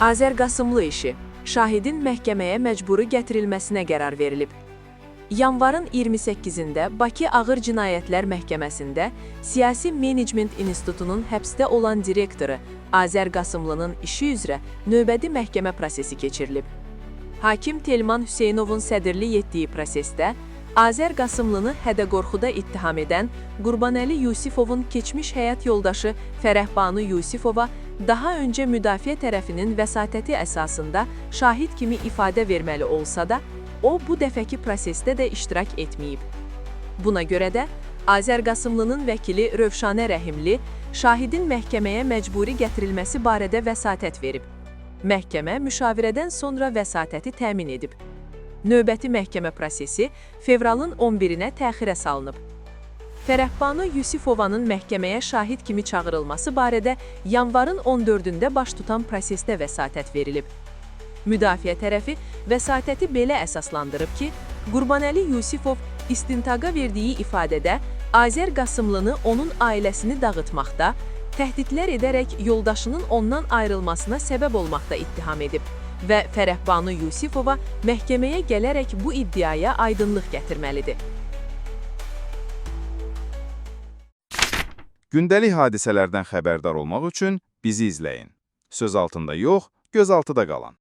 Azərqasımlı işi, şahidin məhkəməyə məcburi gətirilməsinə qərar verilib. Yanvarın 28-də Bakı Ağır Cinayətlər Məhkəməsində Siyasi Menecment İnstitutunun həbsdə olan direktoru Azərqasımlının işi üzrə növbəti məhkəmə prosesi keçirilib. Hakim Telman Hüseynovun sədrlik etdiyi prosesdə Azərqasımlını hədə-qorxuda ittiham edən Qurbanəli Yusifovun keçmiş həyat yoldaşı Fərəhbanu Yusifova daha öncə müdafiə tərəfinin vəsatəti əsasında şahid kimi ifadə verməli olsa da, o bu dəfəki prosesdə də iştirak etməyib. Buna görə də Azərqasımlının vəkili Rövşanə Rəhimli şahidin məhkəməyə məcburi gətirilməsi barədə vəsatət verib. Məhkəmə müşavirədən sonra vəsatəti təmin edib. Növbəti məhkəmə prosesi fevralın 11-nə təxirə salınıb. Fərəhbanu Yusifovanın məhkəməyə şahid kimi çağırılması barədə yanvarın 14-də baş tutan prosesdə vəsatət verilib. Müdafiə tərəfi vəsatəti belə əsaslandırıb ki, Qurbanəli Yusifov istintaqa verdiyi ifadədə Azərqasımlını onun ailəsini dağıtmaqda, təhdidlər edərək yoldaşının ondan ayrılmasına səbəb olmaqda ittiham edib və Fərəhbanu Yusifova məhkəməyə gələrək bu iddiaya aydınlıq gətirməlidir. Gündəlik hadisələrdən xəbərdar olmaq üçün bizi izləyin. Söz altında yox, göz altıda qalın.